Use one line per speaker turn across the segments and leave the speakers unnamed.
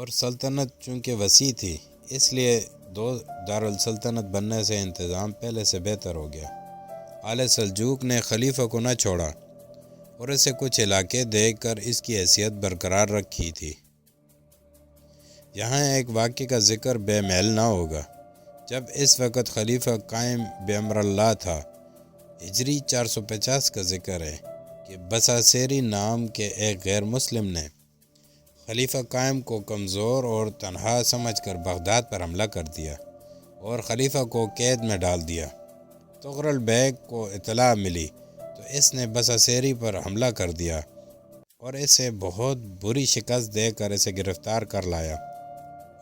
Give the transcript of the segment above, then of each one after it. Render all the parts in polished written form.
اور سلطنت چونکہ وسیع تھی اس لیے دو دارالسلطنت بننے سے انتظام پہلے سے بہتر ہو گیا۔ آل سلجوق نے خلیفہ کو نہ چھوڑا اور اسے کچھ علاقے دے کر اس کی حیثیت برقرار رکھی تھی۔ یہاں ایک واقعے کا ذکر بے محل نہ ہوگا۔ جب اس وقت خلیفہ قائم بامر اللہ تھا، ہجری 450 کا ذکر ہے کہ بصاصیری نام کے ایک غیر مسلم نے خلیفہ قائم کو کمزور اور تنہا سمجھ کر بغداد پر حملہ کر دیا اور خلیفہ کو قید میں ڈال دیا۔ تغرل بیگ کو اطلاع ملی تو اس نے بصاصیری پر حملہ کر دیا اور اسے بہت بری شکست دے کر اسے گرفتار کر لایا۔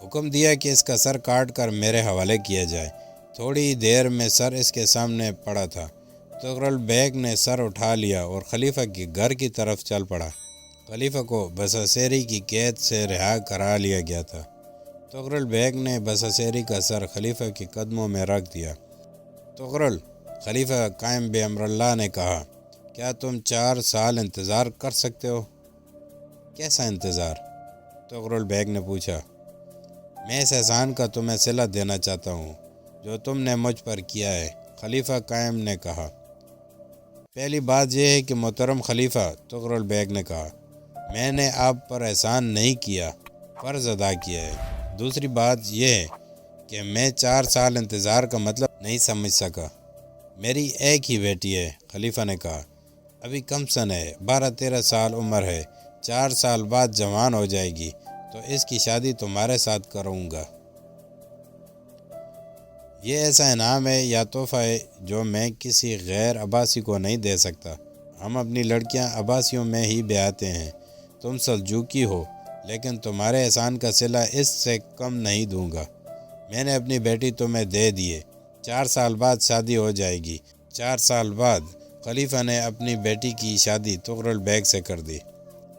حکم دیا کہ اس کا سر کاٹ کر میرے حوالے کیا جائے۔ تھوڑی دیر میں سر اس کے سامنے پڑا تھا۔ تغرل بیگ نے سر اٹھا لیا اور خلیفہ کے گھر کی طرف چل پڑا۔ خلیفہ کو بصاصیری کی قید سے رہا کرا لیا گیا تھا۔ تغرل بیگ نے بصاصیری کا سر خلیفہ کے قدموں میں رکھ دیا۔ تغرل خلیفہ قائم بامر اللہ نے کہا، کیا تم 4 سال انتظار کر سکتے ہو؟ کیسا انتظار؟ تغرل بیگ نے پوچھا۔ میں اس احسان کا تمہیں صلہ دینا چاہتا ہوں جو تم نے مجھ پر کیا ہے، خلیفہ قائم نے کہا۔ پہلی بات یہ ہے کہ محترم خلیفہ، تغرل بیگ نے کہا، میں نے آپ پر احسان نہیں کیا، فرض ادا کیا ہے۔ دوسری بات یہ ہے کہ میں 4 سال انتظار کا مطلب نہیں سمجھ سکا۔ میری ایک ہی بیٹی ہے، خلیفہ نے کہا، ابھی کم سن ہے، 12-13 سال عمر ہے، 4 سال بعد جوان ہو جائے گی تو اس کی شادی تمہارے ساتھ کروں گا۔ یہ ایسا انعام ہے یا تحفہ ہے جو میں کسی غیر عباسی کو نہیں دے سکتا۔ ہم اپنی لڑکیاں عباسیوں میں ہی بیاہتے ہیں۔ تم سلجوقی ہو لیکن تمہارے احسان کا صلہ اس سے کم نہیں دوں گا۔ میں نے اپنی بیٹی تمہیں دے دیے، 4 سال بعد شادی ہو جائے گی۔ 4 سال بعد خلیفہ نے اپنی بیٹی کی شادی تغرل بیگ سے کر دی۔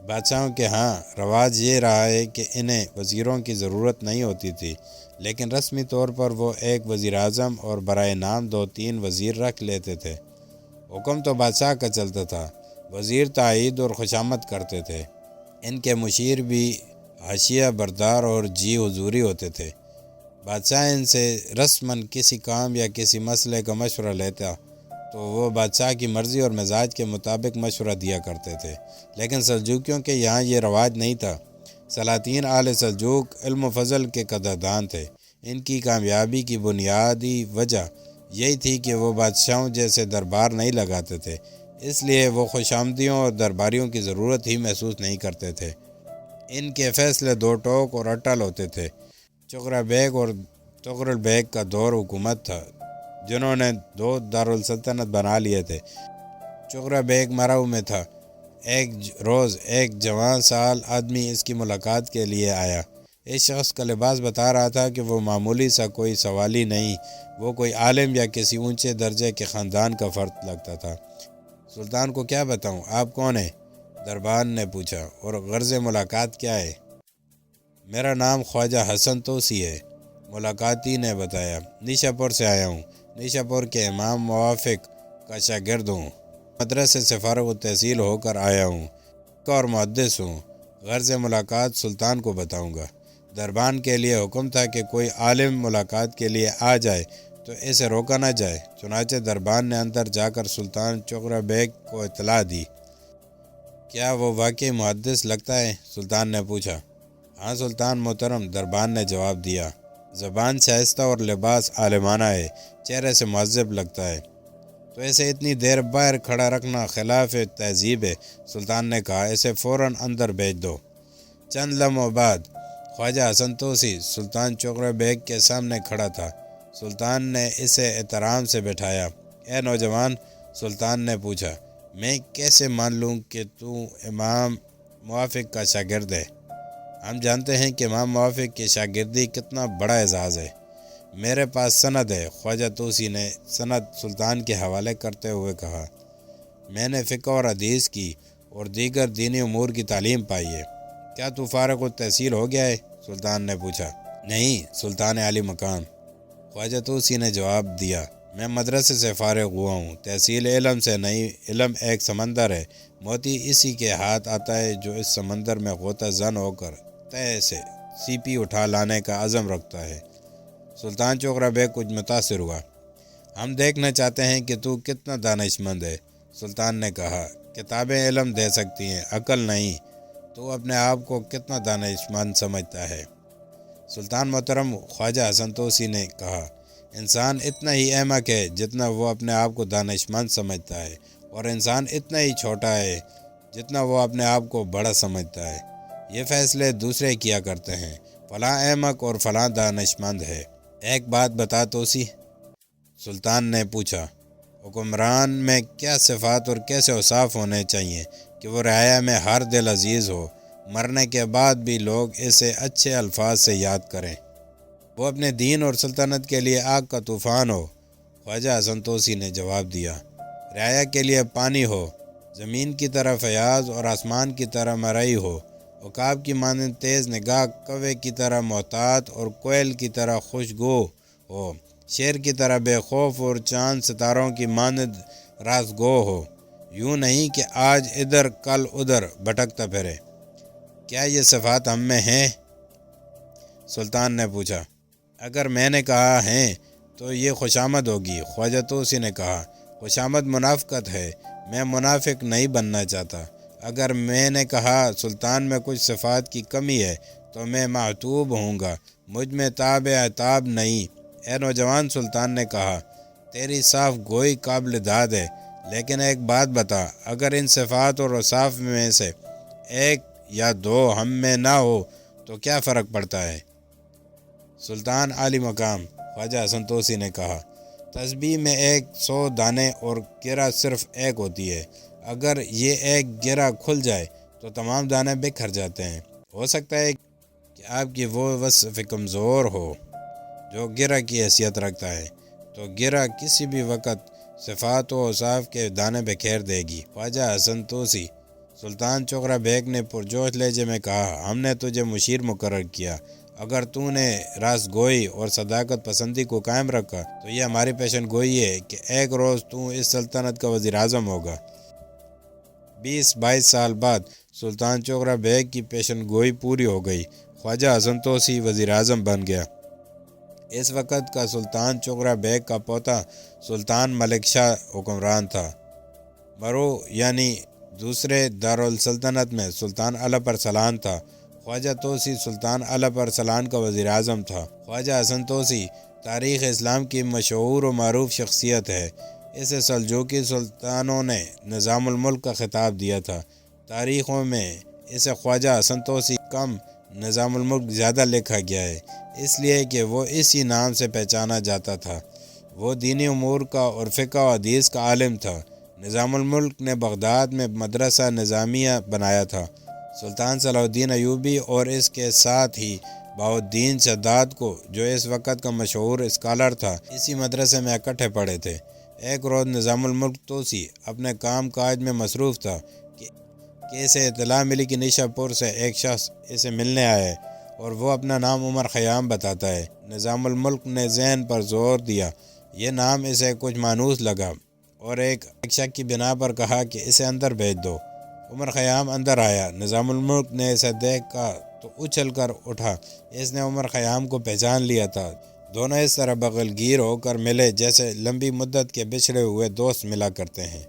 بادشاہوں کے ہاں رواج یہ رہا ہے کہ انہیں وزیروں کی ضرورت نہیں ہوتی تھی، لیکن رسمی طور پر وہ ایک وزیر اعظم اور برائے نام 2-3 وزیر رکھ لیتے تھے۔ حکم تو بادشاہ کا چلتا تھا، وزیر تائید اور خوشامد کرتے تھے۔ ان کے مشیر بھی حاشیہ بردار اور جی حضوری ہوتے تھے۔ بادشاہ ان سے رسماً کسی کام یا کسی مسئلے کا مشورہ لیتا تو وہ بادشاہ کی مرضی اور مزاج کے مطابق مشورہ دیا کرتے تھے، لیکن سلجوقیوں کے یہاں یہ رواج نہیں تھا۔ سلاطین آل سلجوق علم و فضل کے قدردان تھے۔ ان کی کامیابی کی بنیادی وجہ یہی تھی کہ وہ بادشاہوں جیسے دربار نہیں لگاتے تھے، اس لیے وہ خوشامدیوں اور درباریوں کی ضرورت ہی محسوس نہیں کرتے تھے۔ ان کے فیصلے دو ٹوک اور اٹل ہوتے تھے۔ چغرہ بیگ اور تغرل بیگ کا دور حکومت تھا جنہوں نے 2 دارالسلطنت بنا لیے تھے۔ چغرہ بیگ مراؤ میں تھا۔ ایک روز ایک جوان سال آدمی اس کی ملاقات کے لیے آیا۔ اس شخص کا لباس بتا رہا تھا کہ وہ معمولی سا کوئی سوالی نہیں، وہ کوئی عالم یا کسی اونچے درجے کے خاندان کا فرد لگتا تھا۔ سلطان کو کیا بتاؤں، آپ کون ہیں؟ دربان نے پوچھا، اور غرض ملاقات کیا ہے؟ میرا نام خواجہ حسن توسی ہے، ملاقاتی نے بتایا۔ نیشا پور سے آیا ہوں، نیشا پور کے امام موافق کا شاگرد ہوں، مدرسے سے فارغ التحصیل ہو کر آیا ہوں، اور محدث ہوں۔ غرض ملاقات سلطان کو بتاؤں گا۔ دربان کے لیے حکم تھا کہ کوئی عالم ملاقات کے لیے آ جائے تو اسے روکا نہ جائے۔ چنانچہ دربان نے اندر جا کر سلطان چغرہ بیگ کو اطلاع دی۔ کیا وہ واقعی محدث لگتا ہے؟ سلطان نے پوچھا۔ ہاں سلطان محترم، دربان نے جواب دیا۔ زبان شائستہ اور لباس عالمانہ ہے، چہرے سے مہذب لگتا ہے۔ تو اسے اتنی دیر باہر کھڑا رکھنا خلاف تہذیب ہے، سلطان نے کہا۔ اسے فوراً اندر بھیج دو۔ چند لمحوں بعد خواجہ حسن توسی سلطان چغرہ بیگ کے سامنے کھڑا تھا۔ سلطان نے اسے احترام سے بٹھایا۔ اے نوجوان، سلطان نے پوچھا، میں کیسے مان لوں کہ تو امام موافق کا شاگرد ہے؟ ہم جانتے ہیں کہ امام موافق کی شاگردی کتنا بڑا اعزاز ہے۔ میرے پاس سند ہے، خواجہ توسی نے سند سلطان کے حوالے کرتے ہوئے کہا۔ میں نے فقہ اور حدیث کی اور دیگر دینی امور کی تعلیم پائی ہے۔ کیا تو فارغ التحصیل ہو گیا ہے؟ سلطان نے پوچھا۔ نہیں سلطان عالی مقام، خواجہ توسی نے جواب دیا، میں مدرسے سے فارغ ہوا ہوں۔ تحصیل علم سے نہیں، علم ایک سمندر ہے، موتی اسی کے ہاتھ آتا ہے جو اس سمندر میں غوطہ زن ہو کر تہہ سے سیپی اٹھا لانے کا عزم رکھتا ہے۔ سلطان چغرا بیگ کچھ متاثر ہوا۔ ہم دیکھنا چاہتے ہیں کہ تو کتنا دانش مند ہے۔ سلطان نے کہا، کتابیں علم دے سکتی ہیں، عقل نہیں۔ تو اپنے آپ کو کتنا دانش مند سمجھتا ہے؟ سلطان محترم خواجہ حسن توسی نے کہا، انسان اتنا ہی احمق ہے جتنا وہ اپنے آپ کو دانش مند سمجھتا ہے، اور انسان اتنا ہی چھوٹا ہے جتنا وہ اپنے آپ کو بڑا سمجھتا ہے۔ یہ فیصلے دوسرے کیا کرتے ہیں، فلاں احمق اور فلاں دانش مند ہے۔ ایک بات بتا توسی، سلطان نے پوچھا، حکمران میں کیا صفات اور کیسے اوصاف ہونے چاہیے کہ وہ رعایا میں ہر دل عزیز ہو، مرنے کے بعد بھی لوگ اسے اچھے الفاظ سے یاد کریں، وہ اپنے دین اور سلطنت کے لیے آگ کا طوفان ہو؟ خواجہ حسن توسی نے جواب دیا، رعایا کے لیے پانی ہو، زمین کی طرح فیاض اور آسمان کی طرح مرئی ہو، عقاب کی مانند تیز نگاہ، کوے کی طرح محتاط اور کوئل کی طرح خوشگو ہو، شیر کی طرح بے خوف اور چاند ستاروں کی مانند راست گو ہو، یوں نہیں کہ آج ادھر کل ادھر بھٹکتا پھرے۔ کیا یہ صفات ہم میں ہیں؟ سلطان نے پوچھا۔ اگر میں نے کہا ہیں تو یہ خوشامد ہوگی۔ خواجہ توسی نے کہا، خوشامد منافقت ہے، میں منافق نہیں بننا چاہتا۔ اگر میں نے کہا سلطان میں کچھ صفات کی کمی ہے تو میں معتوب ہوں گا، مجھ میں تاب عتاب نہیں۔ اے نوجوان، سلطان نے کہا، تیری صاف گوئی قابل داد ہے، لیکن ایک بات بتا، اگر ان صفات اور اوصاف میں سے ایک یا دو ہم میں نہ ہو تو کیا فرق پڑتا ہے؟ سلطان عالی مقام خواجہ حسن توسی نے کہا، تسبیح میں 100 دانے اور گرہ صرف ایک ہوتی ہے، اگر یہ ایک گرہ کھل جائے تو تمام دانے بکھر جاتے ہیں۔ ہو سکتا ہے کہ آپ کی وہ وصف کمزور ہو جو گرہ کی حیثیت رکھتا ہے، تو گرہ کسی بھی وقت صفات و اوصاف کے دانے بکھیر دے گی۔ خواجہ حسن توسی سلطان چغرا بیگ نے پرجوش لہجے میں کہا، ہم نے تجھے مشیر مقرر کیا، اگر تو نے راست گوئی اور صداقت پسندی کو قائم رکھا تو یہ ہماری پیشن گوئی ہے کہ ایک روز تو اس سلطنت کا وزیر اعظم ہوگا۔ 20-22 سال بعد سلطان چغرا بیگ کی پیشن گوئی پوری ہو گئی، خواجہ حسن توسی وزیر اعظم بن گیا۔ اس وقت کا سلطان چغرا بیگ کا پوتا سلطان ملک شاہ حکمران تھا۔ مرو یعنی دوسرے دارالسلطنت میں سلطان علپ ارسلان تھا۔ خواجہ توسی سلطان علپ ارسلان کا وزیر اعظم تھا۔ خواجہ حسن توسی تاریخ اسلام کی مشہور و معروف شخصیت ہے۔ اسے سلجوقی سلطانوں نے نظام الملک کا خطاب دیا تھا۔ تاریخوں میں اسے خواجہ حسن توسی کم نظام الملک زیادہ لکھا گیا ہے، اس لیے کہ وہ اسی نام سے پہچانا جاتا تھا۔ وہ دینی امور کا اور فقہ و حدیث کا عالم تھا۔ نظام الملک نے بغداد میں مدرسہ نظامیہ بنایا تھا۔ سلطان صلاح الدین ایوبی اور اس کے ساتھ ہی بہاؤالدین شداد کو، جو اس وقت کا مشہور اسکالر تھا، اسی مدرسے میں اکٹھے پڑھے تھے۔ ایک روز نظام الملک توسی اپنے کام کاج میں مصروف تھا کہ اسے اطلاع ملی کہ نیشا پور سے ایک شخص اسے ملنے آیا ہے اور وہ اپنا نام عمر خیام بتاتا ہے۔ نظام الملک نے ذہن پر زور دیا، یہ نام اسے کچھ مانوس لگا اور ایک شک کی بنا پر کہا کہ اسے اندر بھیج دو۔ عمر خیام اندر آیا۔ نظام الملک نے اسے دیکھا تو اچھل کر اٹھا، اس نے عمر خیام کو پہچان لیا تھا۔ دونوں اس طرح بغل گیر ہو کر ملے جیسے لمبی مدت کے بچھڑے ہوئے دوست ملا کرتے ہیں۔